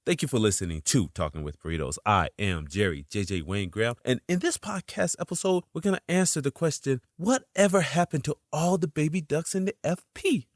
Thank you for listening to Talking with Burritos. I am Jerry JJ Wayne Graham, and in this podcast episode, we're going to answer the question, whatever happened to all the baby ducks in the FP?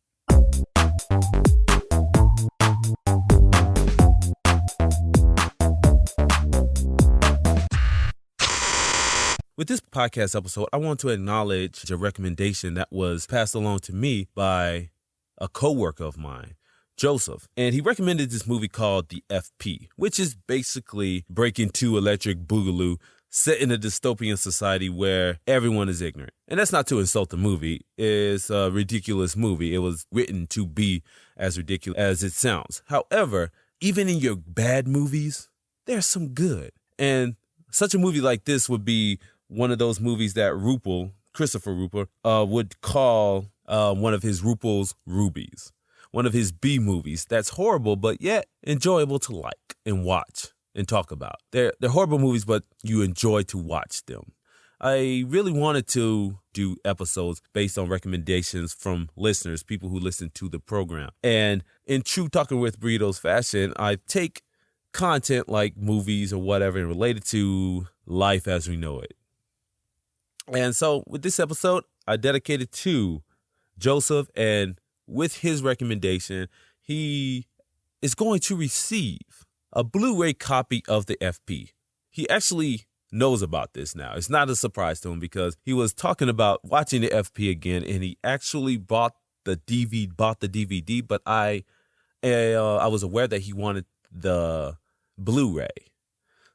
With this podcast episode, I want to acknowledge a recommendation that was passed along to me by a coworker of mine, Joseph, and he recommended this movie called The FP, which is basically Breaking 2 Electric Boogaloo set in a dystopian society where everyone is ignorant. And that's not to insult the movie. It's a ridiculous movie. It was written to be as ridiculous as it sounds. However, even in your bad movies, there's some good. And such a movie like this would be one of those movies that Christopher Rupel, would call one of his Rupel's rubies. One of his B movies that's horrible, but yet enjoyable to like and watch and talk about. They're horrible movies, but you enjoy to watch them. I really wanted to do episodes based on recommendations from listeners, people who listen to the program. And in true Talking with Burritos fashion, I take content like movies or whatever and relate it to life as we know it. And so with this episode, I dedicate it to Joseph, and with his recommendation, he is going to receive a Blu-ray copy of the FP. He actually knows about this now. It's not a surprise to him because he was talking about watching the FP again, and he actually bought the DVD, but I was aware that he wanted the Blu-ray.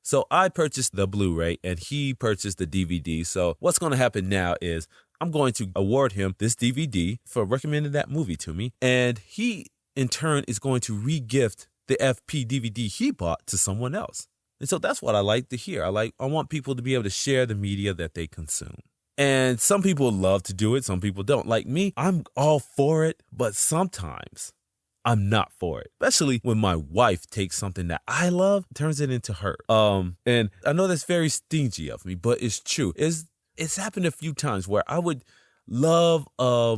So I purchased the Blu-ray and he purchased the DVD. So what's going to happen now is I'm going to award him this DVD for recommending that movie to me. And he, in turn, is going to re-gift the FP DVD he bought to someone else. And so that's what I like to hear. I want people to be able to share the media that they consume. And some people love to do it. Some people don't. Like me, I'm all for it. But sometimes I'm not for it, especially when my wife takes something that I love, turns it into her. And I know that's very stingy of me, but it's true. It's happened a few times where I would love a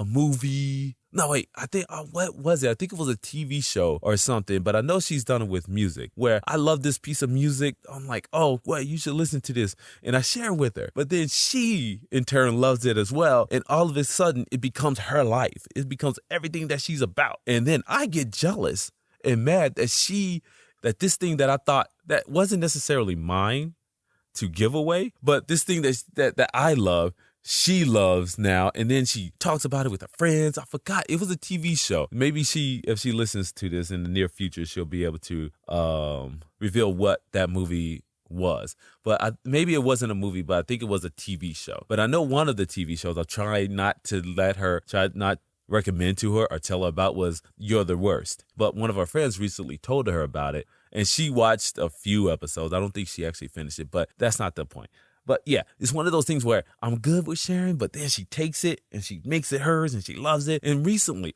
movie. No, wait, I think, what was it? I think it was a TV show or something, but I know she's done it with music where I love this piece of music. I'm like, oh, well, you should listen to this. And I share with her. But then she, in turn, loves it as well. And all of a sudden, it becomes her life. It becomes everything that she's about. And then I get jealous and mad that this thing that I thought that wasn't necessarily mine to give away, but this thing that I love, she loves now, and then she talks about it with her friends. I forgot. It was a TV show. Maybe if she listens to this in the near future, she'll be able to reveal what that movie was. But maybe it wasn't a movie, but I think it was a TV show. But I know one of the TV shows I'll try not recommend to her or tell her about was You're the Worst. But one of our friends recently told her about it, and she watched a few episodes. I don't think she actually finished it, but that's not the point. But yeah, it's one of those things where I'm good with sharing, but then she takes it and she makes it hers and she loves it. And recently,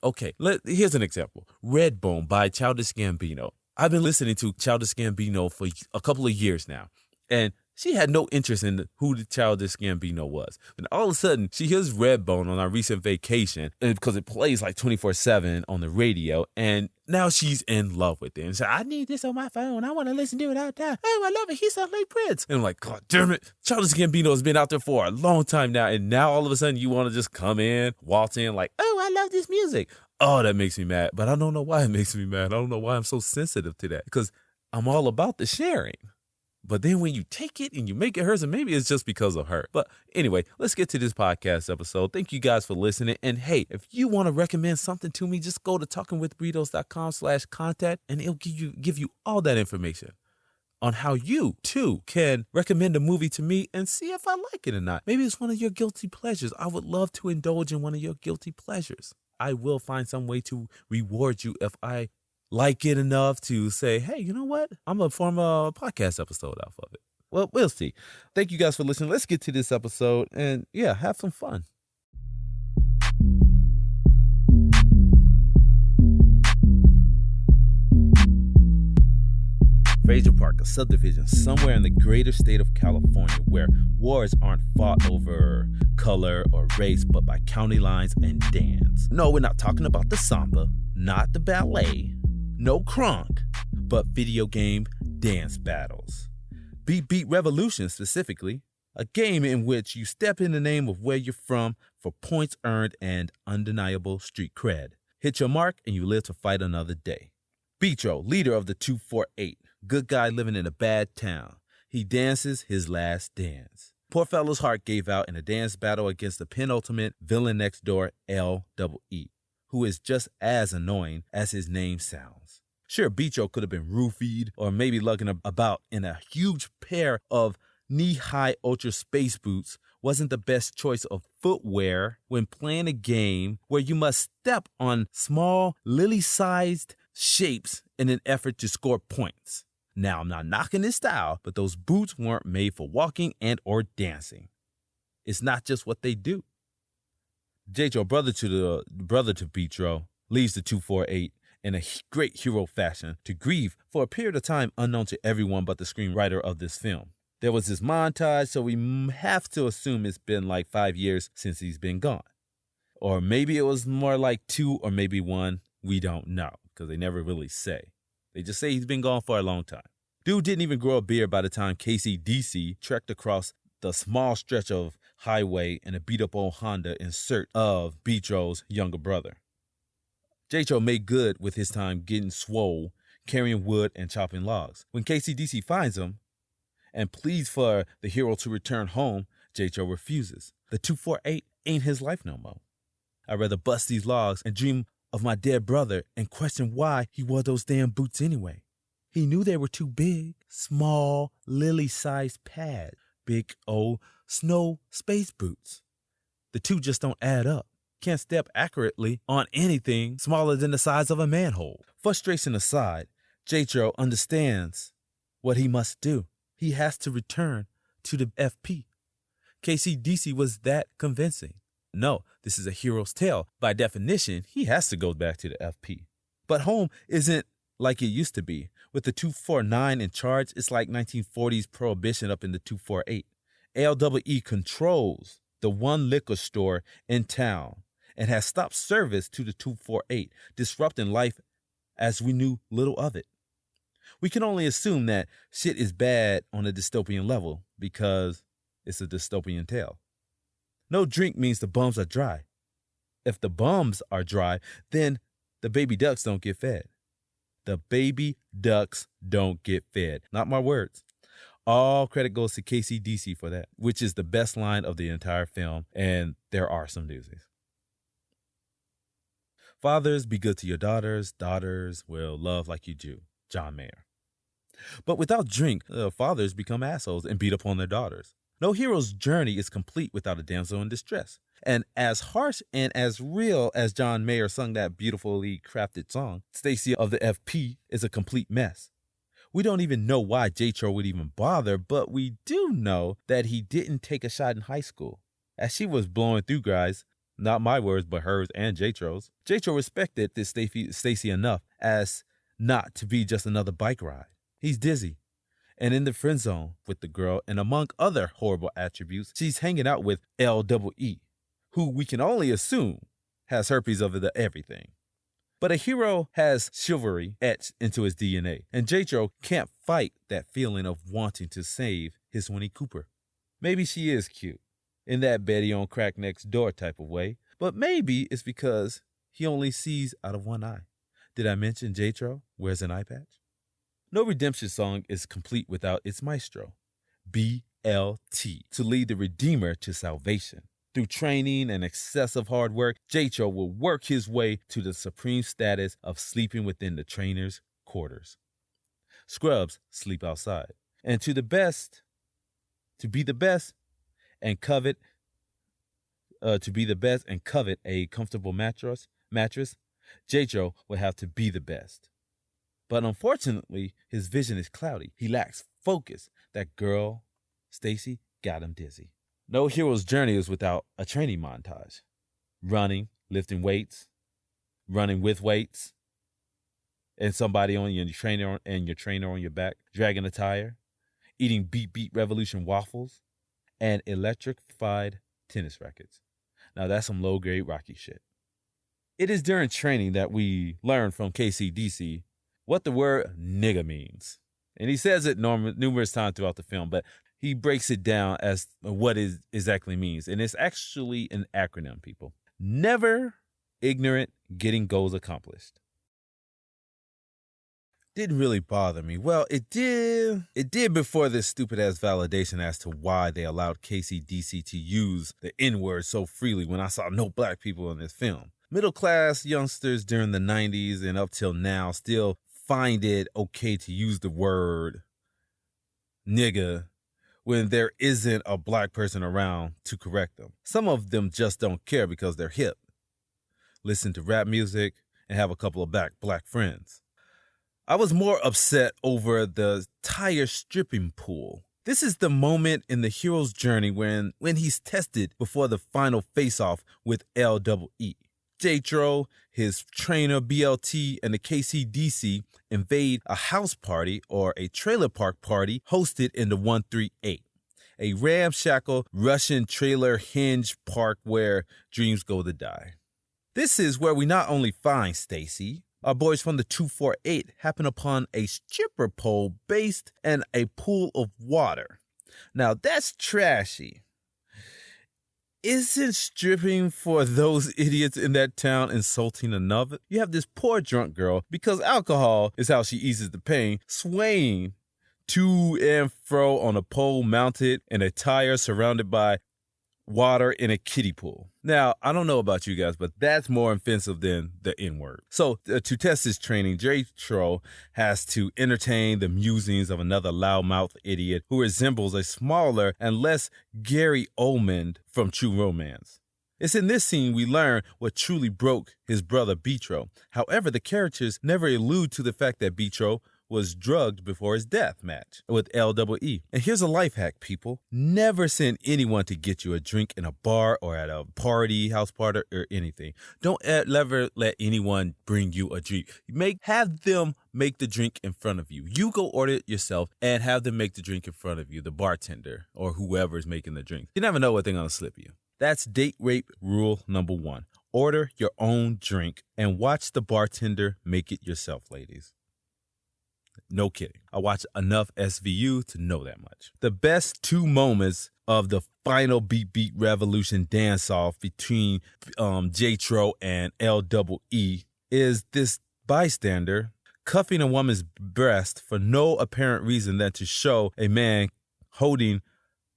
here's an example. Redbone by Childish Gambino. I've been listening to Childish Gambino for a couple of years now. And she had no interest in who the Childish Gambino was. And all of a sudden, she hears Redbone on our recent vacation because it plays like 24/7 on the radio. And now she's in love with it. And said, I need this on my phone. I want to listen to it all the time. Oh, I love it. He sounds like Prince. And I'm like, God damn it. Childish Gambino has been out there for a long time now. And now all of a sudden you want to just come in, waltz in like, oh, I love this music. Oh, that makes me mad. But I don't know why it makes me mad. I don't know why I'm so sensitive to that. Because I'm all about the sharing. But then when you take it and you make it hers, and maybe it's just because of her. But anyway, let's get to this podcast episode. Thank you guys for listening. And hey, if you want to recommend something to me, just go to talkingwithburritos.com/contact and it'll give you all that information on how you too can recommend a movie to me and see if I like it or not. Maybe it's one of your guilty pleasures. I would love to indulge in one of your guilty pleasures. I will find some way to reward you if I like it enough to say, hey, you know what? I'm going to form a podcast episode off of it. Well, we'll see. Thank you guys for listening. Let's get to this episode and yeah, have some fun. Frazier Park, a subdivision somewhere in the greater state of California where wars aren't fought over color or race, but by county lines and dance. No, we're not talking about the Samba, not the ballet, no crunk, but video game dance battles. Beat Revolution specifically, a game in which you step in the name of where you're from for points earned and undeniable street cred. Hit your mark and you live to fight another day. BTRO, leader of the 248, good guy living in a bad town. He dances his last dance. Poor fellow's heart gave out in a dance battle against the penultimate villain next door, LEE, who is just as annoying as his name sounds. Sure, BTRO could have been roofied or maybe lugging about in a huge pair of knee-high ultra space boots wasn't the best choice of footwear when playing a game where you must step on small, lily-sized shapes in an effort to score points. Now, I'm not knocking his style, but those boots weren't made for walking and or dancing. It's not just what they do. JTRO, brother to BTRO, leaves the 248 in a great hero fashion to grieve for a period of time unknown to everyone but the screenwriter of this film. There was this montage, so we have to assume it's been like 5 years since he's been gone. Or maybe it was more like 2 or maybe 1. We don't know, because they never really say. They just say he's been gone for a long time. Dude didn't even grow a beard by the time KCDC trekked across the small stretch of highway in a beat-up old Honda in search of BTRO's younger brother. JTRO made good with his time getting swole, carrying wood, and chopping logs. When KCDC finds him and pleads for the hero to return home, JTRO refuses. The 248 ain't his life no more. I'd rather bust these logs and dream of my dead brother and question why he wore those damn boots anyway. He knew they were too big, small, lily-sized pads, big old snow space boots. The two just don't add up. Can't step accurately on anything smaller than the size of a manhole. Frustration aside, JTRO understands what he must do. He has to return to the FP. KCDC was that convincing. No, this is a hero's tale. By definition, he has to go back to the FP. But home isn't like it used to be. With the 249 in charge, it's like 1940s prohibition up in the 248. LEE controls the one liquor store in town and has stopped service to the 248, disrupting life as we knew little of it. We can only assume that shit is bad on a dystopian level because it's a dystopian tale. No drink means the bums are dry. If the bums are dry, then the baby ducks don't get fed. The baby ducks don't get fed. Not my words. All credit goes to KCDC for that, which is the best line of the entire film, and there are some doozies. Fathers, be good to your daughters. Daughters will love like you do. John Mayer. But without drink, fathers become assholes and beat up on their daughters. No hero's journey is complete without a damsel in distress. And as harsh and as real as John Mayer sung that beautifully crafted song, Stacey of the FP is a complete mess. We don't even know why JTRO would even bother, but we do know that he didn't take a shot in high school, as she was blowing through guys, not my words, but hers and JTRO's. JTRO respected this Stacey enough as not to be just another bike ride. He's dizzy and in the friend zone with the girl, and among other horrible attributes, she's hanging out with LEE, who we can only assume has herpes over the everything. But a hero has chivalry etched into his DNA, and JTRO can't fight that feeling of wanting to save his Winnie Cooper. Maybe she is cute, in that Betty on crack next door type of way, but maybe it's because he only sees out of one eye. Did I mention JTRO wears an eye patch? No redemption song is complete without its maestro, BLT, to lead the Redeemer to salvation. Through training and excessive hard work, JTRO will work his way to the supreme status of sleeping within the trainer's quarters. Scrubs sleep outside. And to be the best and covet a comfortable mattress, JTRO will have to be the best. But unfortunately, his vision is cloudy. He lacks focus. That girl, Stacey, got him dizzy. No hero's journey is without a training montage. Running, lifting weights, running with weights, and somebody on your trainer on your back, dragging a tire, eating beat revolution waffles, and electrified tennis rackets. Now that's some low-grade Rocky shit. It is during training that we learn from KCDC what the word nigga means. And he says it numerous times throughout the film, but he breaks it down as what it exactly means. And it's actually an acronym, people. Never ignorant, getting goals accomplished. Didn't really bother me. Well, it did. It did before this stupid-ass validation as to why they allowed KCDC to use the N-word so freely when I saw no black people in this film. Middle-class youngsters during the 90s and up till now still find it okay to use the word nigga when there isn't a black person around to correct them. Some of them just don't care because they're hip, listen to rap music, and have a couple of black friends. I was more upset over the tire stripping pool. This is the moment in the hero's journey when he's tested before the final face-off with LEE. JTRO, his trainer BLT, and the KCDC invade a house party or a trailer park party hosted in the 138, a ramshackle Russian trailer hinge park where dreams go to die. This is where we not only find Stacey. Our boys from the 248 happen upon a stripper pole based in a pool of water. Now that's trashy. Isn't stripping for those idiots in that town insulting enough? You have this poor drunk girl, because alcohol is how she eases the pain, swaying to and fro on a pole mounted in a tire surrounded by water in a kiddie pool. Now, I don't know about you guys, but that's more offensive than the N-word. So to test his training, JTRO has to entertain the musings of another loudmouth idiot who resembles a smaller and less Gary Oldman from True Romance. It's in this scene we learn what truly broke his brother BTRO. However, the characters never allude to the fact that BTRO was drugged before his death match with LEE. And here's a life hack, people. Never send anyone to get you a drink in a bar or at a party, house party, or anything. Don't ever let anyone bring you a drink. Have them make the drink in front of you. You go order it yourself and have them make the drink in front of you, the bartender or whoever is making the drink. You never know what they're going to slip you. That's date rape rule number 1. Order your own drink and watch the bartender make it yourself, ladies. No kidding. I watch enough SVU to know that much. The best 2 moments of the final beat revolution dance-off between JTRO and LEE is this bystander cuffing a woman's breast for no apparent reason than to show a man holding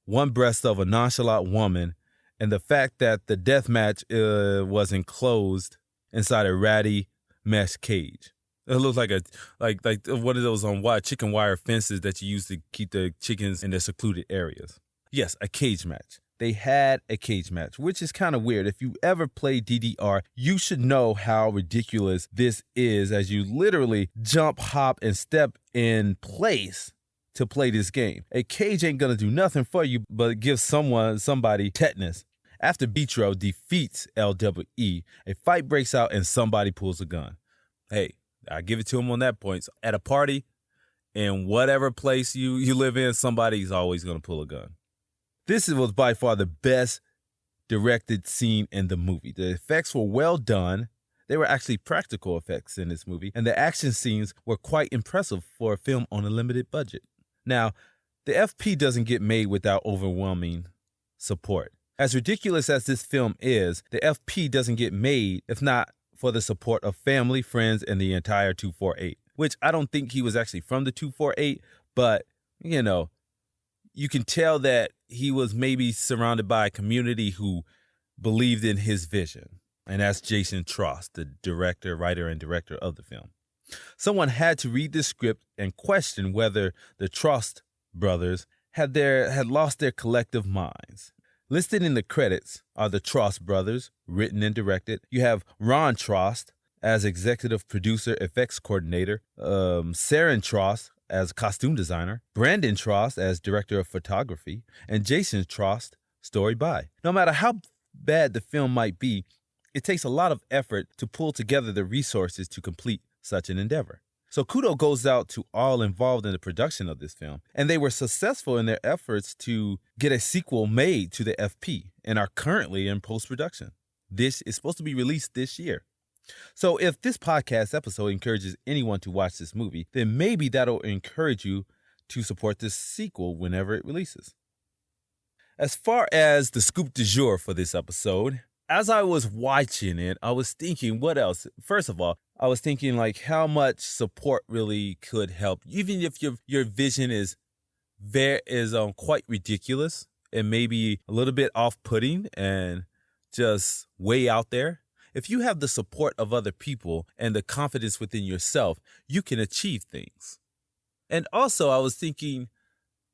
one breast of a nonchalant woman, and the fact that the death match was enclosed inside a ratty mesh cage. It looks like like one of those chicken wire fences that you use to keep the chickens in their secluded areas. Yes, a cage match. They had a cage match, which is kind of weird. If you ever play DDR, you should know how ridiculous this is, as you literally jump, hop, and step in place to play this game. A cage ain't gonna do nothing for you but give somebody tetanus. After BTRO defeats LEE, a fight breaks out and somebody pulls a gun. Hey, I give it to him on that point. So at a party, in whatever place you live in, somebody's always going to pull a gun. This was by far the best directed scene in the movie. The effects were well done. They were actually practical effects in this movie, and the action scenes were quite impressive for a film on a limited budget. Now, the FP doesn't get made without overwhelming support. As ridiculous as this film is, the FP doesn't get made if not for the support of family, friends, and the entire 248, which I don't think he was actually from the 248, but, you can tell that he was maybe surrounded by a community who believed in his vision. And that's Jason Trost, the writer, and director of the film. Someone had to read the script and question whether the Trost brothers had lost their collective minds. Listed in the credits are the Trost brothers, written and directed. You have Ron Trost as executive producer, effects coordinator, Saren Trost as costume designer, Brandon Trost as director of photography, and Jason Trost, story by. No matter how bad the film might be, it takes a lot of effort to pull together the resources to complete such an endeavor. So kudos goes out to all involved in the production of this film, and they were successful in their efforts to get a sequel made to the FP and are currently in post-production. This is supposed to be released this year. So if this podcast episode encourages anyone to watch this movie, then maybe that'll encourage you to support this sequel whenever it releases. As far as the scoop du jour for this episode, as I was watching it, I was thinking, what else? First of all, I was thinking like how much support really could help, even if your vision is quite ridiculous and maybe a little bit off-putting and just way out there. If you have the support of other people and the confidence within yourself, you can achieve things. And also, I was thinking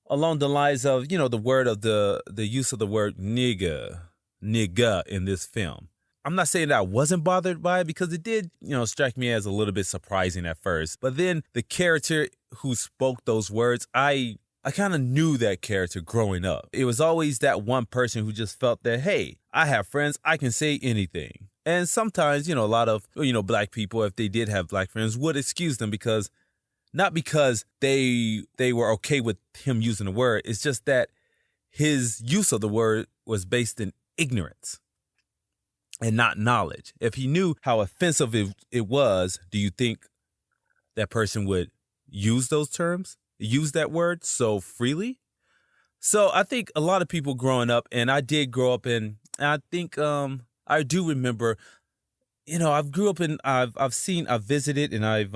along the lines of, the use of the word nigga in this film. I'm not saying that I wasn't bothered by it because it did, strike me as a little bit surprising at first. But then the character who spoke those words, I kind of knew that character growing up. It was always that one person who just felt that, hey, I have friends, I can say anything. And sometimes, a lot of, black people, if they did have black friends, would excuse them not because they were okay with him using the word. It's just that his use of the word was based in ignorance and not knowledge. If he knew how offensive it was, do you think that person would use those terms, use that word so freely? So I think a lot of people growing up, and I did grow up in, and I think I do remember, I've visited and I've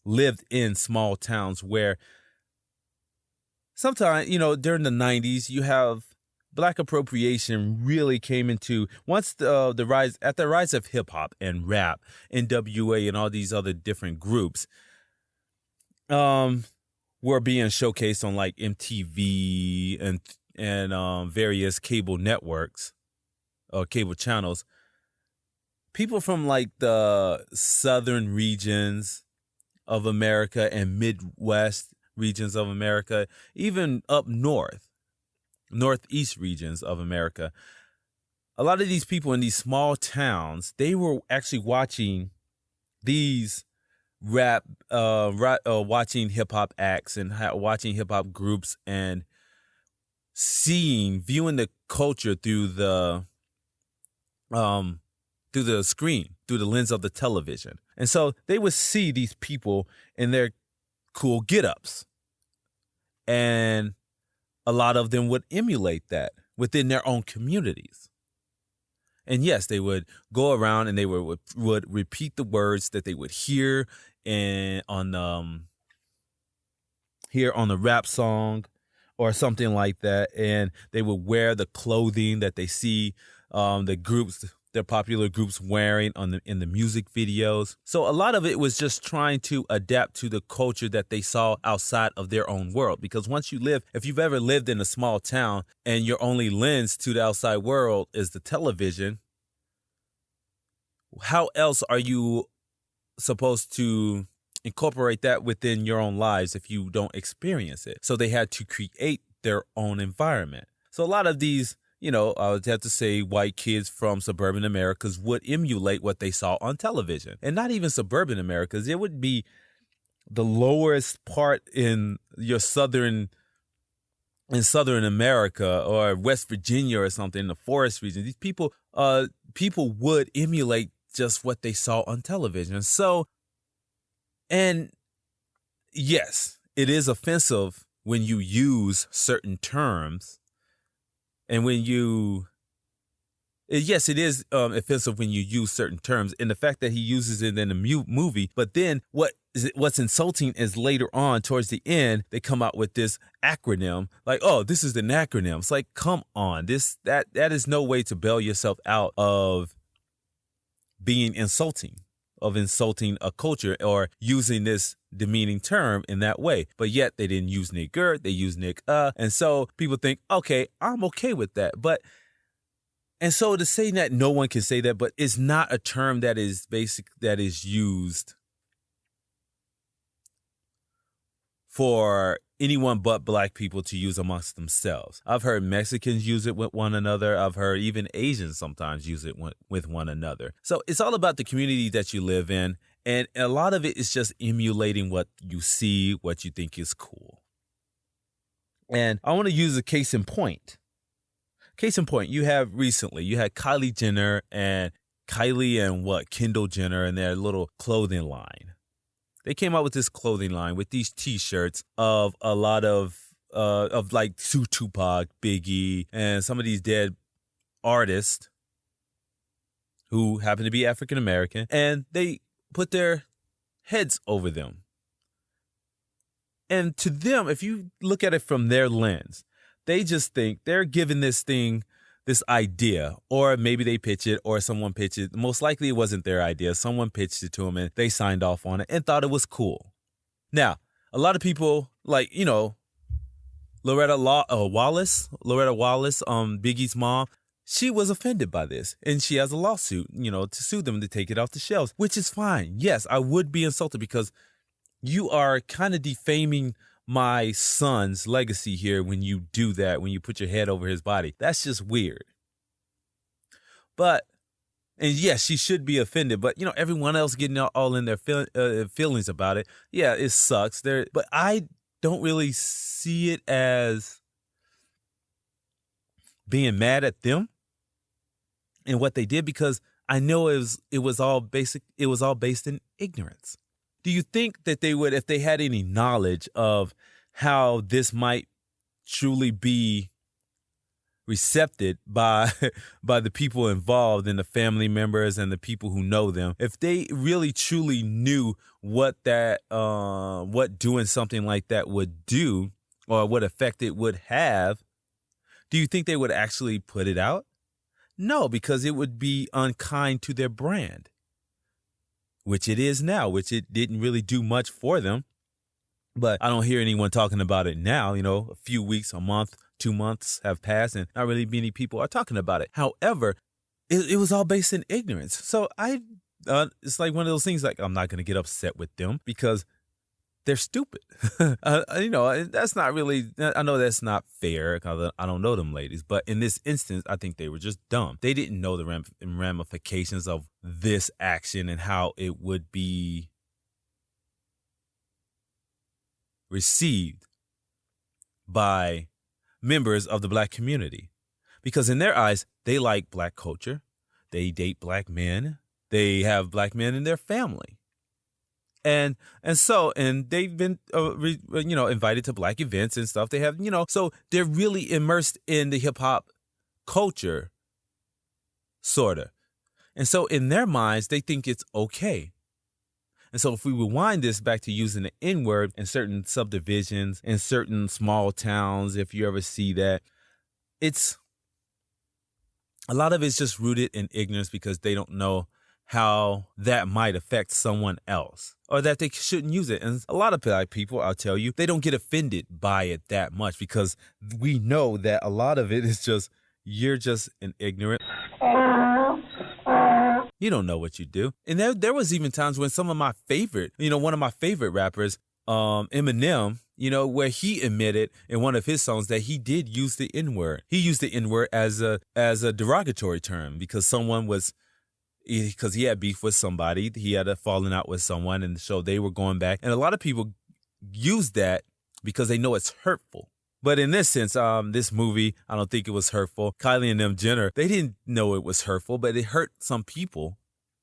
lived in small towns where sometimes, during the 90s, you have black appropriation really came into, once the rise of hip hop and rap, NWA and all these other different groups, were being showcased on like MTV and various cable networks or cable channels. People from like the southern regions of America and Midwest regions of America, even up northeast regions of America, a lot of these people in these small towns, they were actually watching these watching hip hop acts and watching hip hop groups and viewing the culture through the screen, through the lens of the television. And so they would see these people in their cool get-ups. And a lot of them would emulate that within their own communities. And yes, they would go around and they would repeat the words that they would hear on the rap song or something like that. And they would wear the clothing that they see their popular groups wearing in the music videos. So a lot of it was just trying to adapt to the culture that they saw outside of their own world. Because if you've ever lived in a small town and your only lens to the outside world is the television, how else are you supposed to incorporate that within your own lives if you don't experience it? So they had to create their own environment. So a lot of these, I would have to say white kids from suburban Americas would emulate what they saw on television. And not even suburban Americas. It would be the lowest part in southern America or West Virginia or something, in the forest region. These people would emulate just what they saw on television. So, and yes, it is offensive when you use certain terms. And it is offensive when you use certain terms, and the fact that he uses it in the movie. But then what's insulting is later on, towards the end, they come out with this acronym, like, oh, this is an acronym. It's like, come on, that is no way to bail yourself out of being insulting a culture or using this demeaning term in that way. But yet they didn't use nigger, they used and so people think, okay, I'm okay with that. And so to say that no one can say that, but it's not a term that is used for anyone but black people to use amongst themselves. I've heard Mexicans use it with one another. I've heard even Asians sometimes use it with one another. So it's all about the community that you live in. And a lot of it is just emulating what you see, what you think is cool. And I want to use a case in point. You had Kylie Jenner and Kylie and Kendall Jenner and their little clothing line. They came out with this clothing line with these T-shirts of a lot of like Tupac, Biggie, and some of these dead artists who happen to be African American, and they put their heads over them. And to them, if you look at it from their lens, they just think they're giving this idea, or maybe they pitch it or someone pitched it. Most likely it wasn't their idea. Someone pitched it to them and they signed off on it and thought it was cool. Now, a lot of people like, Loretta Wallace, Biggie's mom, she was offended by this and she has a lawsuit, to sue them to take it off the shelves, which is fine. Yes, I would be insulted because you are kind of defaming my son's legacy here when you do that, when you put your head over his body. That's just weird. And yes, she should be offended, but everyone else getting all in their feelings about it. Yeah, it sucks. But I don't really see it as being mad at them and what they did, because I know it was all based in ignorance. Do you think that they would, if they had any knowledge of how this might truly be recepted by the people involved and the family members and the people who know them, if they really truly knew what doing something like that would do or what effect it would have, do you think they would actually put it out? No, because it would be unkind to their brand, which it is now, which it didn't really do much for them. But I don't hear anyone talking about it now. A few weeks, a month, 2 months have passed and not really many people are talking about it. However, it was all based in ignorance. So it's like one of those things, like, I'm not going to get upset with them because they're stupid. That's not really, I know that's not fair because I don't know them ladies. But in this instance, I think they were just dumb. They didn't know the ramifications of this action and how it would be received by members of the black community. Because in their eyes, they like black culture. They date black men. They have black men in their family. And they've been, invited to black events and stuff. They have, so they're really immersed in the hip hop culture, sort of. And so in their minds, they think it's okay. And so if we rewind this back to using the N-word in certain subdivisions, in certain small towns, if you ever see that, a lot of it's just rooted in ignorance because they don't know how that might affect someone else or that they shouldn't use it. And a lot of black people, I'll tell you, they don't get offended by it that much because we know that a lot of it is just, you're just an ignorant. You don't know what you do. And there was even times when some of my favorite, one of my favorite rappers, Eminem, where he admitted in one of his songs that he did use the N-word. He used the N-word as a derogatory term because he had beef with somebody. He had a falling out with someone, and so they were going back. And a lot of people use that because they know it's hurtful. But in this sense, this movie, I don't think it was hurtful. Kylie and them Jenner, they didn't know it was hurtful, but it hurt some people.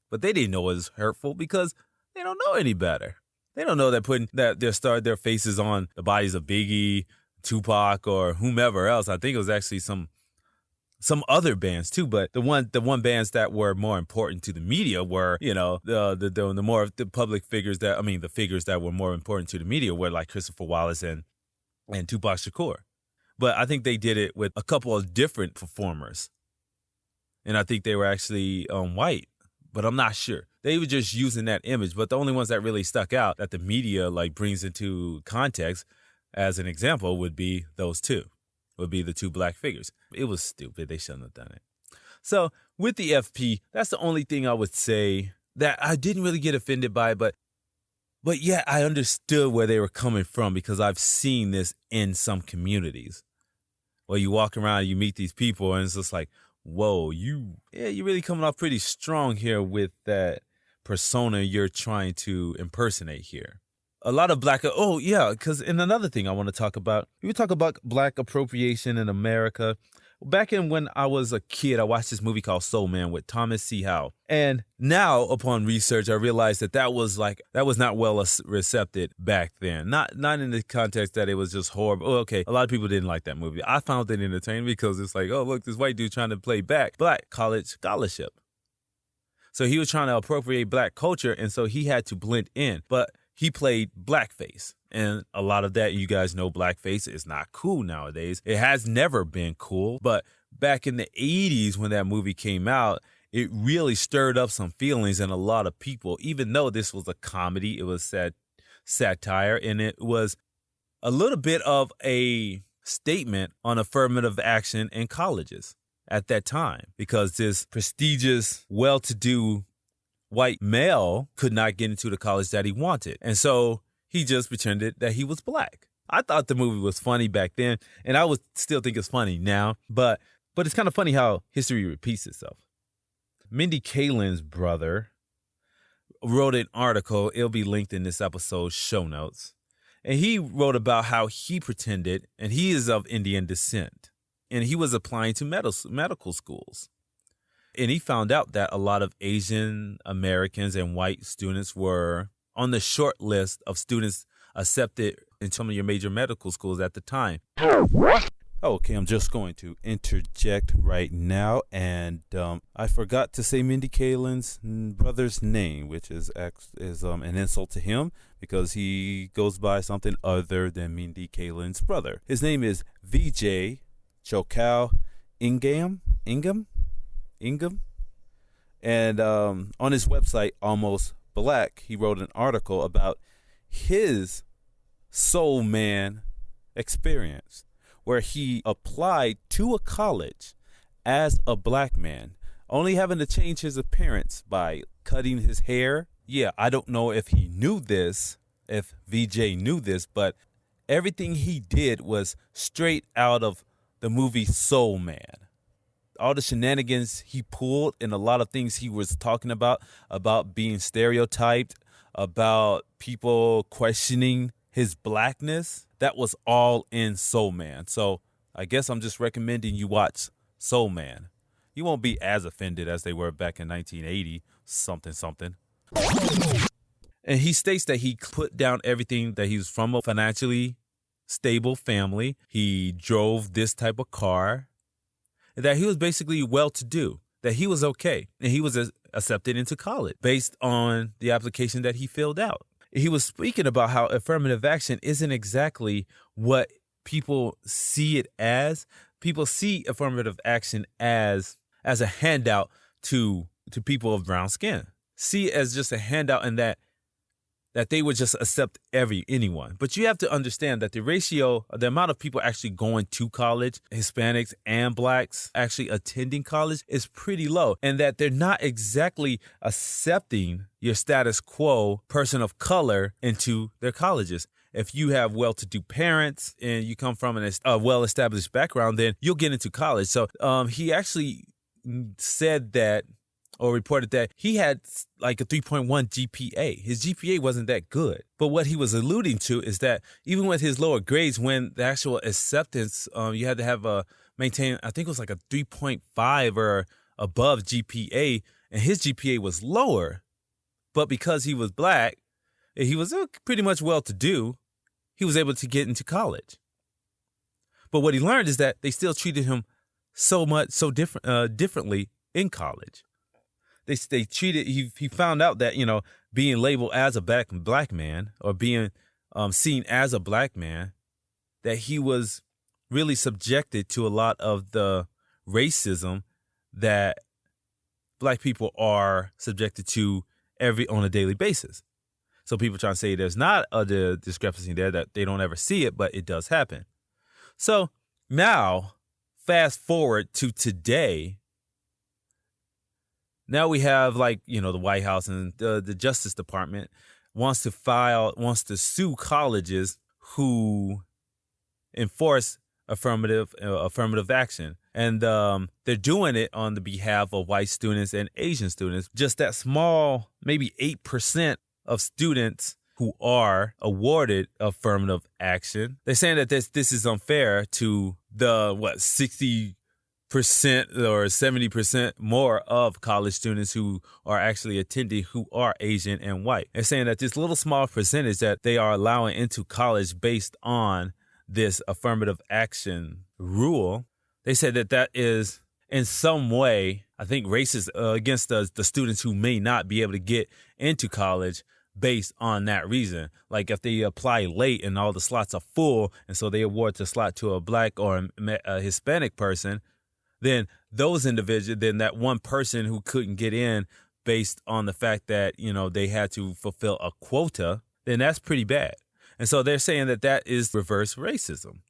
But they didn't know it was hurtful because they don't know any better. They don't know that putting their faces on the bodies of Biggie, Tupac, or whomever else. I think it was actually some other bands too, but the one bands that were more important to the media were, the public figures the figures that were more important to the media were like Christopher Wallace and Tupac Shakur. But I think they did it with a couple of different performers. And I think they were actually white, but I'm not sure. They were just using that image, but the only ones that really stuck out that the media brings into context as an example would be those two. Would be the two black figures. It was stupid. They shouldn't have done it. So with the FP, that's the only thing I would say that I didn't really get offended by, but yeah, I understood where they were coming from because I've seen this in some communities where you walk around and you meet these people and it's just like, whoa, you're really coming off pretty strong here with that persona you're trying to impersonate here. A lot of because and another thing I want to talk about, we talk about black appropriation in America. back in when I was a kid, I watched this movie called Soul Man with Thomas C. Howell. And now, upon research, I realized that was not well received back then. Not in the context that it was just horrible. Oh, okay, a lot of people didn't like that movie. I found it entertaining because it's like, oh, look, this white dude trying to play back black college scholarship. So he was trying to appropriate black culture, and so he had to blend in. But he played blackface. And a lot of that, you guys know, blackface is not cool nowadays. It has never been cool. But back in the 80s when that movie came out, it really stirred up some feelings in a lot of people. Even though this was a comedy, it was satire, and it was a little bit of a statement on affirmative action in colleges at that time, because this prestigious, well-to-do white male could not get into the college that he wanted. And so he just pretended that he was black. I thought the movie was funny back then, and I would still think it's funny now, but it's kind of funny how history repeats itself. Mindy Kaling's brother wrote an article. It'll be linked in this episode's show notes. And he wrote about how he pretended, and he is of Indian descent, and he was applying to medical schools. And he found out that a lot of Asian Americans and white students were on the short list of students accepted in some of your major medical schools at the time. Okay, I'm just going to interject right now, and I forgot to say Mindy Kaling's brother's name, which is an insult to him because he goes by something other than Mindy Kaling's brother. His name is VJ Chokal Ingham. And on his website, Almost Black, he wrote an article about his Soul Man experience, where he applied to a college as a black man, only having to change his appearance by cutting his hair. Yeah, I don't know if he knew this, if VJ knew this, but everything he did was straight out of the movie Soul Man. All the shenanigans he pulled and a lot of things he was talking about being stereotyped, about people questioning his blackness, that was all in Soul Man. So I guess I'm just recommending you watch Soul Man. You won't be as offended as they were back in 1980, something. And he states that he put down everything, that he was from a financially stable family. He drove this type of car, that he was basically well-to-do, that he was okay, and he was accepted into college based on the application that he filled out. He was speaking about how affirmative action isn't exactly what people see it as. People see affirmative action as a handout to people of brown skin. See it as just a handout, and that they would just accept anyone. But you have to understand that the amount of people actually going to college, Hispanics and blacks actually attending college, is pretty low. And that they're not exactly accepting your status quo person of color into their colleges. If you have well-to-do parents and you come from a well-established background, then you'll get into college. So he actually said that, or reported that he had like a 3.1 GPA. His GPA wasn't that good. But what he was alluding to is that even with his lower grades, when the actual acceptance, you had to have maintain, I think it was like a 3.5 or above GPA, and his GPA was lower. But because he was black, he was pretty much well-to-do, he was able to get into college. But what he learned is that they still treated him so differently in college. They treated, he found out that, being labeled as a black man, or being seen as a black man, that he was really subjected to a lot of the racism that black people are subjected to on a daily basis. So people trying to say there's not a discrepancy there, that they don't ever see it, but it does happen. So now, fast forward to today. Now we have the White House and the Justice Department wants to sue colleges who enforce affirmative action. And they're doing it on the behalf of white students and Asian students. Just that small, maybe 8% of students who are awarded affirmative action. They're saying that this is unfair to the 60 or 70% more of college students who are actually attending who are Asian and white. They're saying that this little small percentage that they are allowing into college based on this affirmative action rule, they said that is in some way, I think, racist against the students who may not be able to get into college based on that reason. Like if they apply late and all the slots are full, and so they award the slot to a black or a Hispanic person, then those individuals, then that one person who couldn't get in based on the fact that, they had to fulfill a quota, then that's pretty bad. And so they're saying that is reverse racism,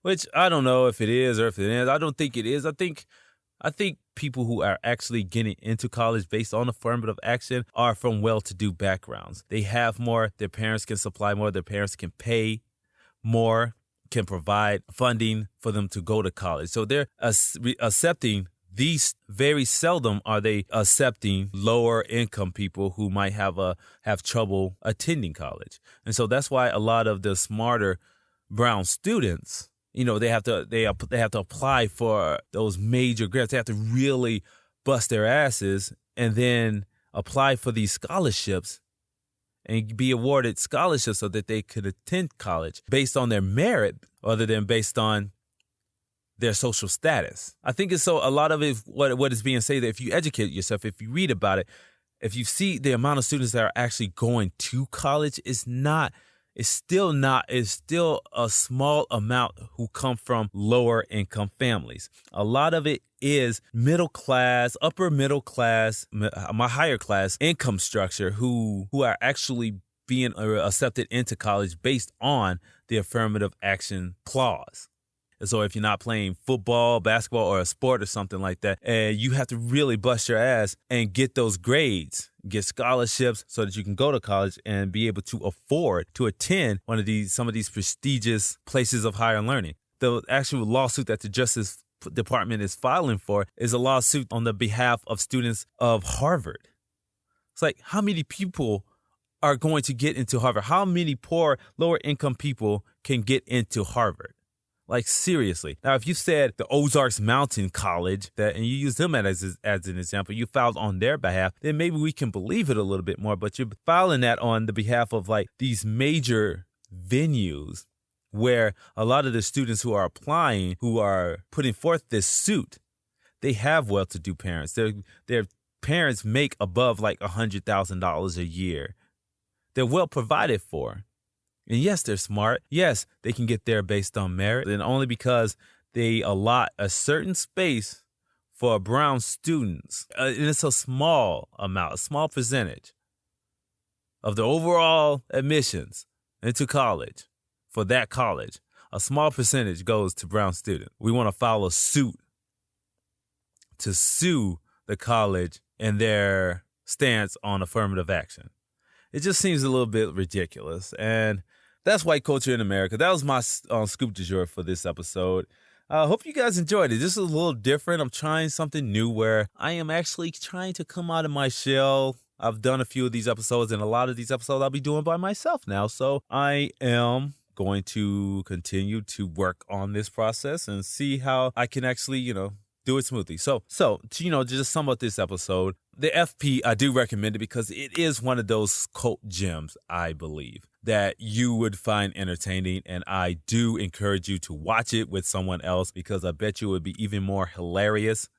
which I don't know if it is or if it is. I don't think it is. I think people who are actually getting into college based on affirmative action are from well-to-do backgrounds. They have more. Their parents can supply more. Their parents can pay more, can provide funding for them to go to college. So they're accepting these. Very seldom are they accepting lower income people who might have trouble attending college. And so that's why a lot of the smarter brown students, they have to apply for those major grants. They have to really bust their asses and then apply for these scholarships and be awarded scholarships so that they could attend college based on their merit other than based on their social status. I think it's so a lot of it, what is being said, that if you educate yourself, if you read about it, if you see the amount of students that are actually going to college, it's still a small amount who come from lower income families. A lot of it is middle class, upper middle class, my higher class income structure who are actually being accepted into college based on the affirmative action clause. And so if you're not playing football, basketball, or a sport or something like that, and you have to really bust your ass and get those grades, get scholarships so that you can go to college and be able to afford to attend some of these prestigious places of higher learning. The actual lawsuit that the Justice Department is filing for is a lawsuit on the behalf of students of Harvard. It's like, how many people are going to get into Harvard? How many poor, lower income people can get into Harvard? Like, seriously. Now, if you said the Ozarks Mountain College, and you use them as an example, you filed on their behalf, then maybe we can believe it a little bit more. But you're filing that on the behalf of, like, these major venues where a lot of the students who are applying, who are putting forth this suit, they have well-to-do parents. Their parents make above, like, $100,000 a year. They're well provided for. And yes, they're smart. Yes, they can get there based on merit, and only because they allot a certain space for brown students. And it's a small amount, a small percentage of the overall admissions into college for that college. A small percentage goes to brown students. We want to file a suit to sue the college and their stance on affirmative action. It just seems a little bit ridiculous. And that's white culture in America. That was my scoop du jour for this episode. I hope you guys enjoyed it. This is a little different. I'm trying something new where I am actually trying to come out of my shell. I've done a few of these episodes, and a lot of these episodes I'll be doing by myself now. So I am going to continue to work on this process and see how I can actually, do it smoothly. So to, just sum up this episode, the FP, I do recommend it because it is one of those cult gems, I believe, that you would find entertaining. And I do encourage you to watch it with someone else because I bet you it would be even more hilarious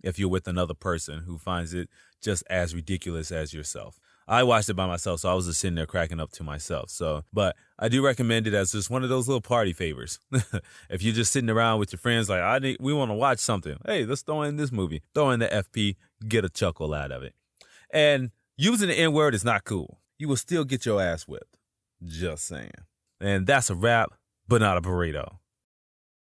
if you're with another person who finds it just as ridiculous as yourself. I watched it by myself, so I was just sitting there cracking up to myself. But I do recommend it as just one of those little party favors. If you're just sitting around with your friends, like, we want to watch something. Hey, let's throw in this movie. Throw in the FP, get a chuckle out of it. And using the N-word is not cool. You will still get your ass whipped. Just saying. And that's a wrap, but not a burrito.